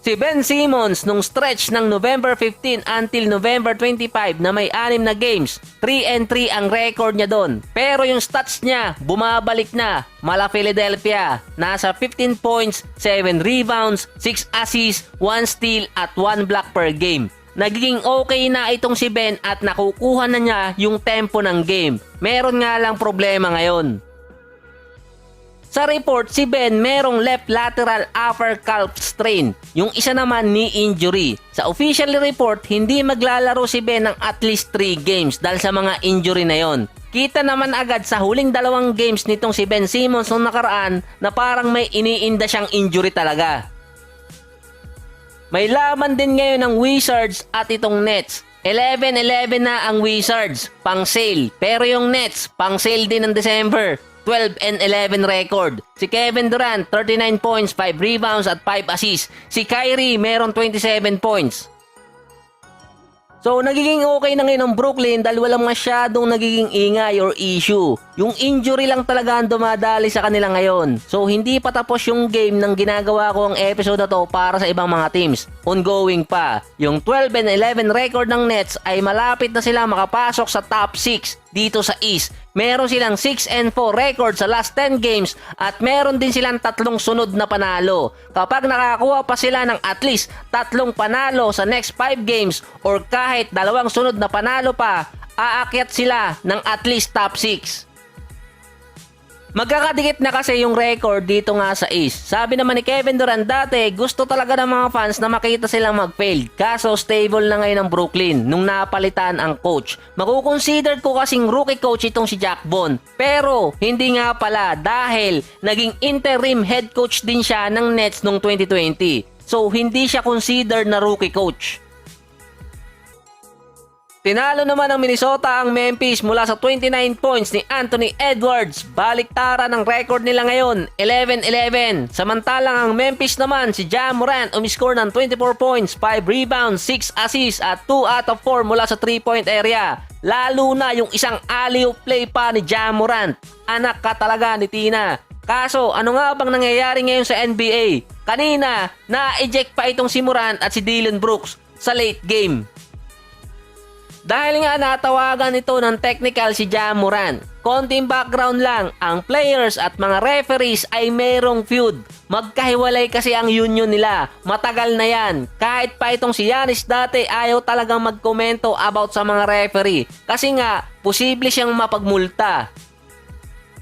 Si Ben Simmons nung stretch ng November 15 until November 25 na may 6 na games, 3-3 ang record niya doon. Pero yung stats niya, bumabalik na. Mala Philadelphia, nasa 15 points, 7 rebounds, 6 assists, 1 steal at 1 block per game. Nagiging okay na itong si Ben at nakukuha na niya yung tempo ng game. Meron nga lang problema ngayon. Sa report, si Ben merong left lateral upper calf strain, yung isa naman knee injury. Sa official report, hindi maglalaro si Ben ng at least 3 games dahil sa mga injury na yon. Kita naman agad sa huling 2 games nitong si Ben Simmons nung nakaraan na parang may iniinda siyang injury talaga. May laban din ngayon ng Wizards at itong Nets. 11-11 na ang Wizards, pang sale. Pero yung Nets, pang sale din ng December. 12-11 record. Si Kevin Durant, 39 points, 5 rebounds at 5 assists. Si Kyrie, meron 27 points. So, nagiging okay na ngayon ang Brooklyn dahil walang masyadong nagiging ingay or issue. Yung injury lang talaga ang dumadali sa kanila ngayon. So, hindi pa tapos yung game nang ginagawa ko ang episode na to para sa ibang mga teams. Ongoing pa. Yung 12-11 record ng Nets ay malapit na sila makapasok sa top 6 dito sa East. Meron silang 6-4 record sa last 10 games at meron din silang 3 sunod na panalo. Kapag nakakuha pa sila ng at least 3 panalo sa next 5 games or kahit 2 sunod na panalo pa, aakyat sila ng at least top 6. Magkakadikit na kasi yung record dito nga sa East. Sabi naman ni Kevin Durant dati, gusto talaga ng mga fans na makita silang mag-fail. Kaso stable na ngayon ang Brooklyn nung napalitan ang coach. Makukonsider ko kasing rookie coach itong si Jack Bond. Pero hindi nga pala dahil naging interim head coach din siya ng Nets noong 2020. So hindi siya considered na rookie coach. Tinalo naman ng Minnesota ang Memphis mula sa 29 points ni Anthony Edwards. Baliktaran ang record nila ngayon, 11-11. Samantalang ang Memphis naman, si Ja Morant umiscore ng 24 points, 5 rebounds, 6 assists at 2 out of 4 mula sa 3-point area. Lalo na yung isang alley-oop play pa ni Ja Morant. Anak ka talaga ni Tina. Kaso, ano nga bang nangyayari ngayon sa NBA? Kanina, na-eject pa itong si Morant at si Dillon Brooks sa late game. Dahil nga natawagan ito ng technical si Ja Morant. Konting background lang, ang players at mga referees ay mayroong feud. Magkahiwalay kasi ang union nila. Matagal na yan. Kahit pa itong si Giannis dati ayaw talagang magkomento about sa mga referee. Kasi nga, posible siyang mapagmulta.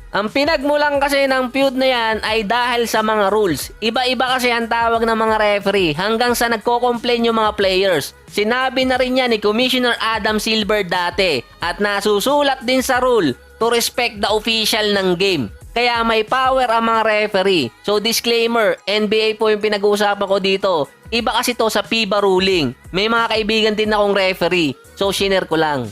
Ang pinagmulan kasi ng feud na yan ay dahil sa mga rules. Iba-iba kasi ang tawag ng mga referee hanggang sa nagko-complain yung mga players. Sinabi na rin yan ni Commissioner Adam Silver dati at nasusulat din sa rule to respect the official ng game. Kaya may power ang mga referee. So disclaimer, NBA po yung pinag-uusapan ko dito. Iba kasi to sa FIBA ruling. May mga kaibigan din akong referee. So shiner ko lang.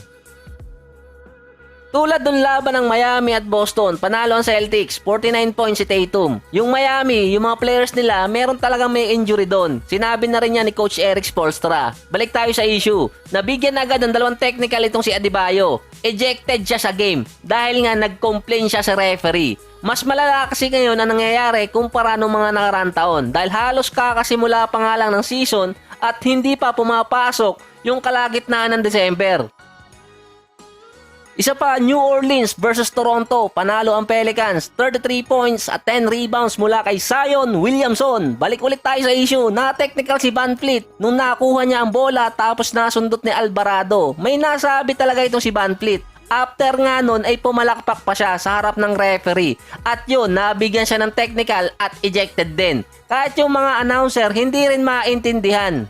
Tulad dun laban ng Miami at Boston, panalo ang Celtics, 49 points si Tatum. Yung Miami, yung mga players nila, meron talagang may injury doon. Sinabi na rin niya ni Coach Eric Spoelstra. Balik tayo sa issue. Nabigyan agad ng 2 technical itong si Adebayo. Ejected siya sa game dahil nga nag-complain siya sa referee. Mas malala kasi ngayon ang nangyayari kumpara nung mga nakaraang taon dahil halos kakasimula pa nga lang ng season at hindi pa pumapasok yung kalagitnaan ng December. Isa pa, New Orleans versus Toronto. Panalo ang Pelicans. 33 points at 10 rebounds mula kay Zion Williamson. Balik ulit tayo sa issue. Na-technical si VanVleet nung nakuha niya ang bola tapos nasundot ni Alvarado. May nasabi talaga itong si VanVleet. After nga nun ay pumalakpak pa siya sa harap ng referee. At yun, nabigyan siya ng technical at ejected din. Kahit yung mga announcer hindi rin maintindihan.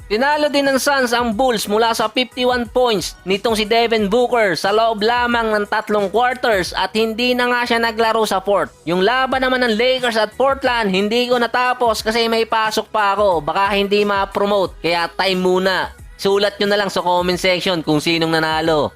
Tinalo din ng Suns ang Bulls mula sa 51 points nitong si Devin Booker sa loob lamang ng 3 quarters at hindi na nga siya naglaro sa 4th. Yung laban naman ng Lakers at Portland hindi ko natapos kasi may pasok pa ako. Baka hindi ma-promote kaya time muna. Sulat nyo na lang sa comment section kung sinong nanalo.